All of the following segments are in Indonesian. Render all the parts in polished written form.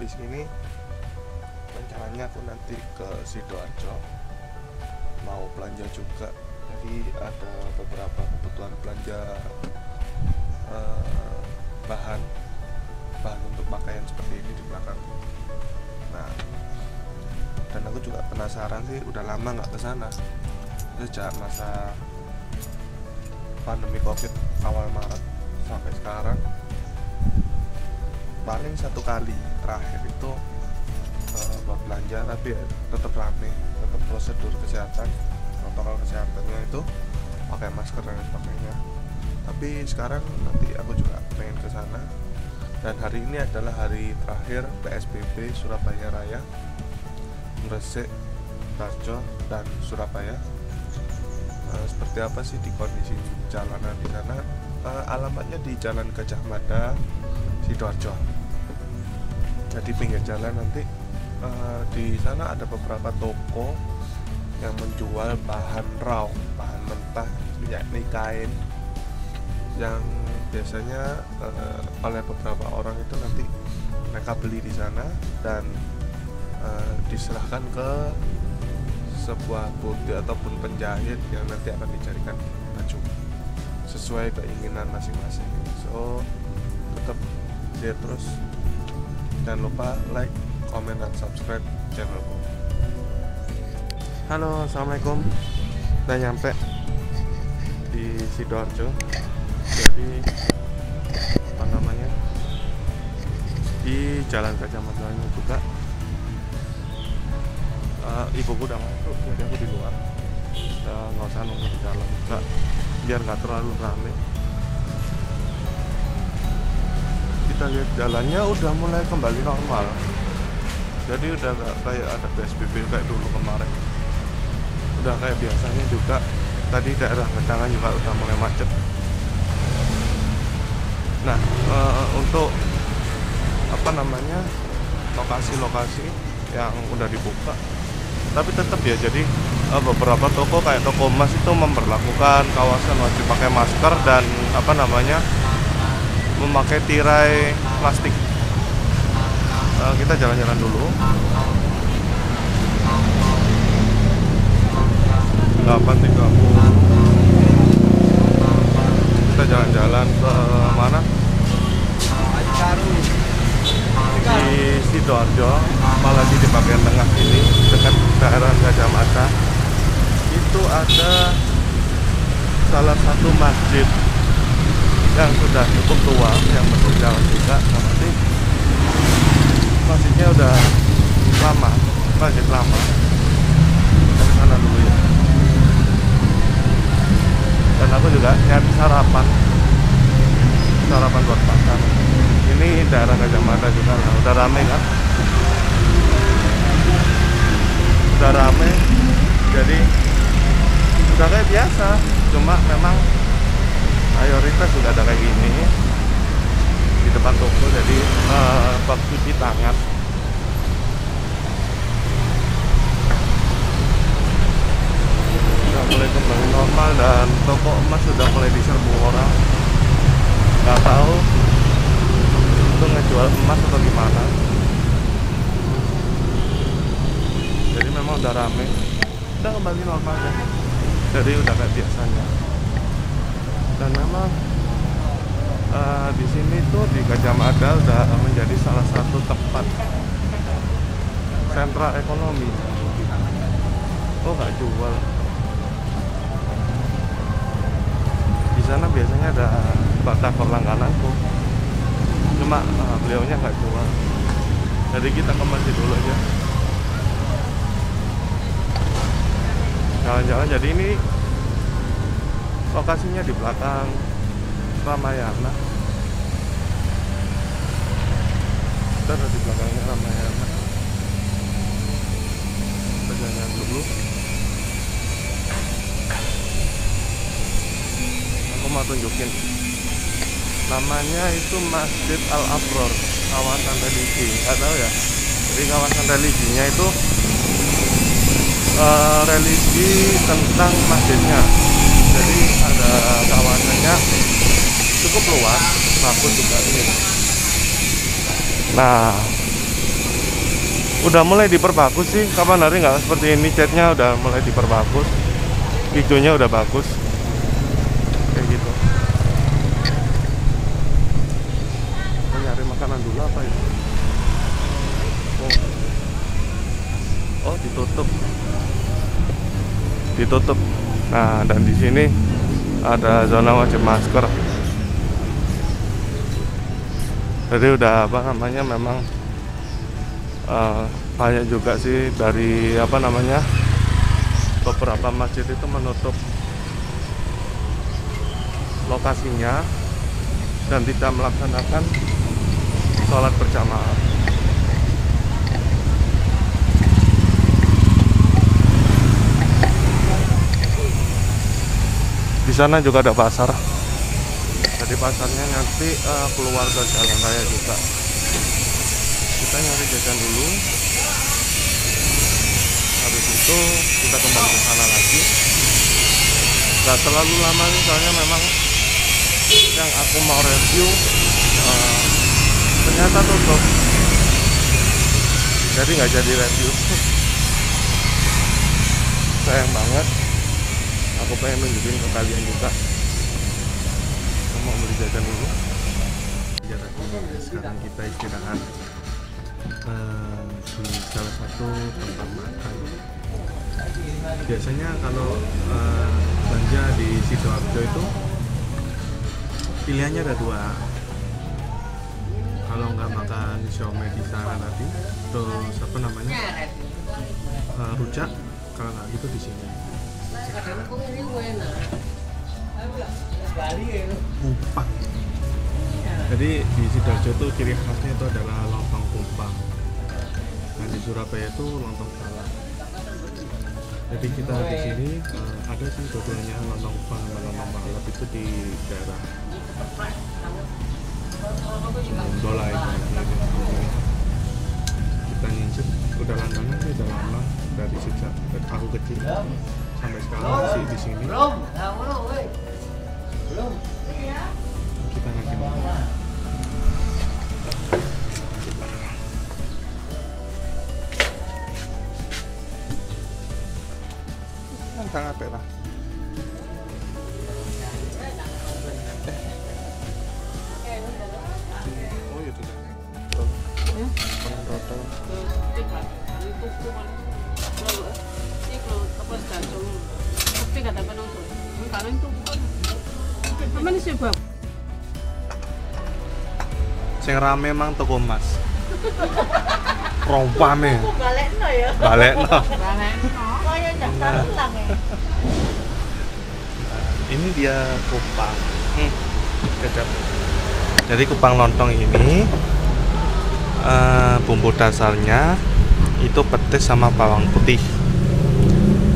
habis ini rencananya aku nanti ke Sidoarjo mau belanja juga. Jadi ada beberapa kebutuhan belanja bahan untuk pakaian seperti ini di belakang. Nah, dan aku juga penasaran sih, udah lama nggak ke sana sejak masa pandemi Covid awal Maret sampai sekarang. Paling satu kali terakhir itu buat belanja, tapi ya tetap rame, tetap prosedur kesehatan, protokol kesehatannya itu pakai masker dan sebagainya. Tapi sekarang nanti aku juga pengen ke sana, dan hari ini adalah hari terakhir PSBB Surabaya Raya, Gresik, Darjo, dan Surabaya. Seperti apa sih di kondisi jalanan di sana? Alamatnya di Jalan Gajah Mada, Sidoarjo. Jadi pinggir jalan nanti di sana ada beberapa toko yang menjual bahan raw, bahan mentah, yakni kain yang biasanya oleh beberapa orang itu nanti mereka beli di sana dan diserahkan ke sebuah bodi ataupun penjahit yang nanti akan dicarikan baju sesuai keinginan masing-masing. So tetap lihat terus, jangan lupa like, komen, dan subscribe channelku. Halo, assalamualaikum. Udah nyampe di Sidoarjo. Jadi apa namanya, di Jalan Gajah Madanya juga. Ibuku udah masuk, jadi aku di luar. Nggak usah nunggu di dalam juga, biar nggak terlalu rame. Kita lihat jalannya udah mulai kembali normal. Jadi udah gak kayak ada PSBB kayak dulu kemarin. Udah kayak biasanya juga. Tadi daerah Kedangan juga udah mulai macet. Nah, untuk apa namanya, lokasi-lokasi yang udah dibuka, tapi tetap ya, jadi beberapa toko kayak toko emas itu memperlakukan kawasan wajib pakai masker dan apa namanya, memakai tirai plastik. Kita jalan-jalan dulu. 8.30 kita jalan-jalan ke mana? Di Sidoarjo, apalagi di bagian tengah ini dekat daerah Gajah Mada itu ada salah satu masjid yang sudah cukup tua, yang bersejarah juga. Nanti masjidnya udah lama, masjid lama. Kita ke sana dulu ya. Dan aku juga nyari sarapan buat makan. Ini daerah Gajah Mada juga, nah, udah rame kan? Udah rame, jadi udah kayak biasa. Cuma memang mayoritas sudah ada kayak gini di depan toko, jadi bak cuci tangan. Sudah mulai kembali normal dan toko emas sudah mulai diserbu orang. Nggak tahu itu ngejual emas atau gimana. Jadi memang udah rame, udah kembali normal ya. Jadi udah kayak biasanya. Dan memang di sini tuh di Gajah Mada udah menjadi salah satu tempat sentra ekonomi. Oh, nggak jual. Di sana biasanya ada batagor langgananku, cuma beliaunya nggak jual. Jadi kita ke masjid dulu aja, jalan-jalan. Jadi ini lokasinya di belakang Ramayana. Kita ada di belakangnya Ramayana. Kita jalan dulu. Aku mau tunjukin, namanya itu Masjid Al-Abror, kawasan religi. Nggak tahu ya, jadi kawasan religinya itu religi tentang masjidnya. Jadi ada kawasannya cukup luas, bagus juga ini. Nah, Udah mulai diperbagus sih, kapan hari nggak seperti ini, catnya udah mulai diperbagus, hijaunya udah bagus kayak gitu. Mau nyari makanan dulu apa ya? Oh ditutup. Nah, dan di sini ada zona wajib masker. Jadi udah apa namanya, memang banyak juga sih dari apa namanya, beberapa masjid itu menutup lokasinya dan tidak melaksanakan sholat berjamaah. Di sana juga ada pasar. Jadi pasarnya nanti keluar ke jalan raya juga. Kita nyari jajan dulu. Habis itu kita kembali ke sana lagi. Gak terlalu lama nih, soalnya memang yang aku mau review ternyata tutup. Jadi nggak jadi review. Sayang banget. Aku pengen nunjukin ke kalian juga. Aku mau beli jajan dulu. Sekarang kita istirahat di salah satu tempat makan. Biasanya kalau belanja di Sidoarjo itu pilihannya ada dua. Kalau nggak makan siomay di sana tadi, terus apa namanya, rujak. Kalau nggak gitu di sini. Kupang. Jadi di Sidoarjo itu ciri khasnya itu adalah lontong kupang. Nah, di Surabaya itu lontong salak. Jadi kita di sini ada sih dua-duanya, lontong kupang sama lontong balap itu di daerah Bola itu. Kita nyicip, udah langganan sih, udah lama dari sejak aku kecil sampai sekarang masih di sini. Kita nanti sangat perak. Oh iya tuh. Sing rame emang toko emas. Rompane. Balekno ya. Balekno. Kaya nyasar ulang ya. Ini dia kupang. Kecap. Jadi kupang lontong ini bumbu dasarnya itu petis sama bawang putih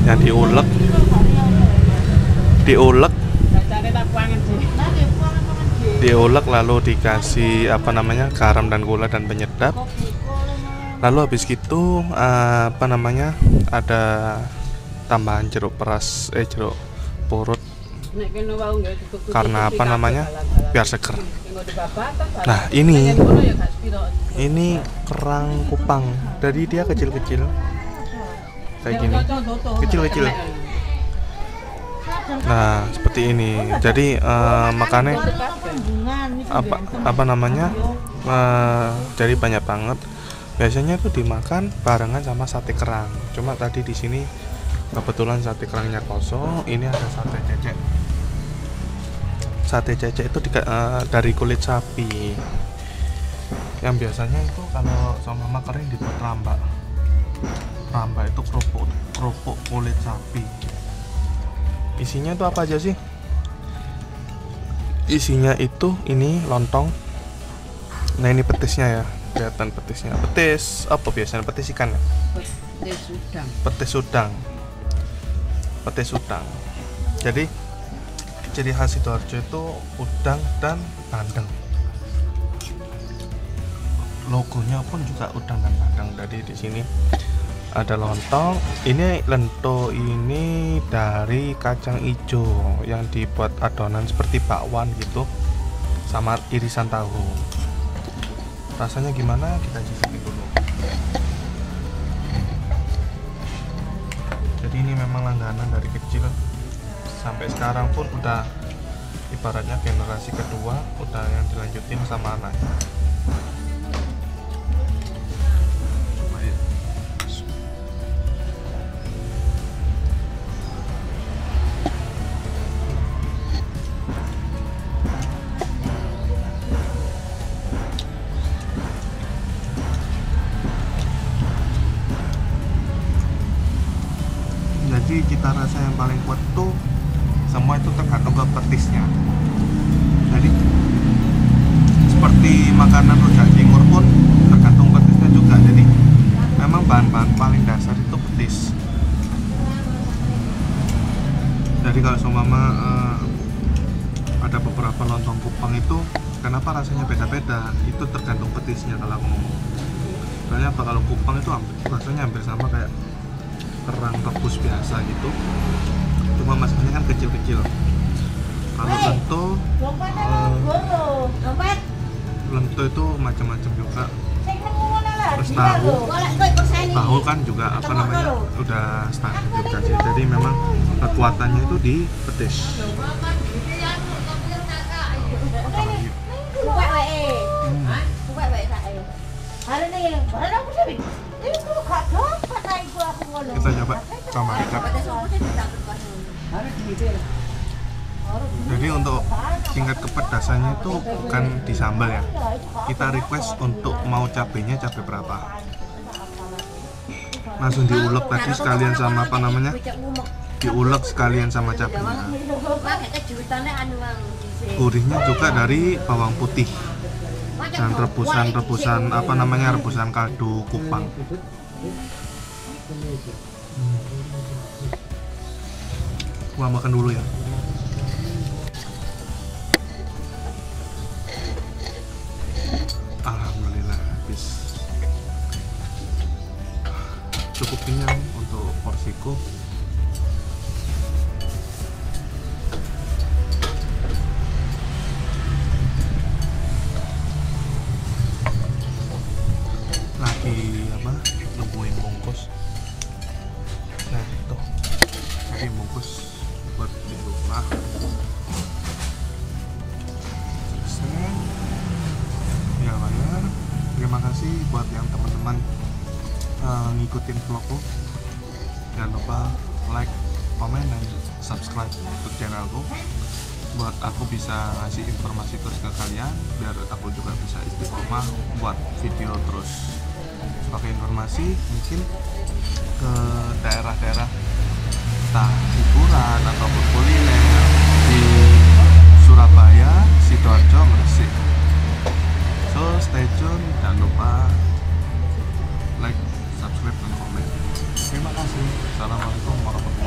yang diulek lalu dikasih apa namanya, garam dan gula dan penyedap. Lalu habis gitu apa namanya, ada tambahan jeruk peras, jeruk purut, karena apa namanya, biar seger. Nah, ini kerang kupang. Jadi dia kecil-kecil kayak gini, kecil-kecil. Nah, seperti ini. Jadi makannya apa namanya, jadi banyak banget. Biasanya tuh dimakan barengan sama sate kerang. Cuma tadi di sini kebetulan sate kerangnya kosong. Ini ada sate cecek. Sate cecek itu dari kulit sapi. Yang biasanya itu kalau sama mama kering dibuat rambak. Rambak itu kerupuk kulit sapi. Isinya itu apa aja sih? Isinya itu ini lontong. Nah, ini petisnya ya. Kelihatan petisnya. Petis apa biasanya? Petis ikan ya? Petis udang. Jadi ciri khas Sidoarjo itu udang dan bandeng. Logonya pun juga udang dan bandeng. Jadi di sini ada lontong. Ini lento ini dari kacang hijau yang dibuat adonan seperti bakwan gitu, sama irisan tahu. Rasanya gimana? Kita cicipi dulu. Jadi ini memang langganan dari kecil sampai sekarang pun udah ibaratnya generasi kedua, udah yang dilanjutin sama anaknya. Coba ya. Jadi cita rasa yang paling kuat tuh semua itu tergantung ke petisnya. Jadi seperti makanan rujak cingur pun tergantung petisnya juga. Jadi memang bahan-bahan paling dasar itu petis. Jadi kalau seumpama ada beberapa lontong Kupang itu kenapa rasanya beda-beda, itu tergantung petisnya kalau aku ngomong. Soalnya apa, kalau Kupang itu rasanya hampir sama kayak kerang rebus biasa gitu, cuma masakannya kan kecil-kecil. Kalau lento itu macam-macam juga. Terus tahu kan juga apa namanya udah standar juga sih. Jadi memang kekuatannya itu di petis. Kita coba sama kecap. Jadi untuk tingkat kepedasannya itu bukan di sambal ya. Kita request untuk mau cabenya cabai berapa. Langsung diulek tadi sekalian sama apa namanya? Diulek sekalian sama cabenya. Gurihnya juga dari bawang putih dan rebusan apa namanya, rebusan kaldu Kupang. Gua makan dulu ya. Alhamdulillah habis. Cukup kenyang untuk porsiku. Lagi apa? Nungguin bungkus. Nah, tuh. Lagi bungkus buat di rumah. Selesai. Ya bayar. Terima kasih buat yang teman-teman ngikutin vlogku. Jangan lupa like, komen, dan subscribe untuk channelku buat aku bisa ngasih informasi terus ke kalian, biar aku juga bisa istiqomah buat video terus. Sebagai informasi mungkin ke daerah-daerah entah hiburan ataupun kuliner di Surabaya, Sidoarjo, Gresik. So stay tune, jangan lupa like, subscribe, dan komen. Terima kasih. Assalamualaikum warahmatullahi wabarakatuh.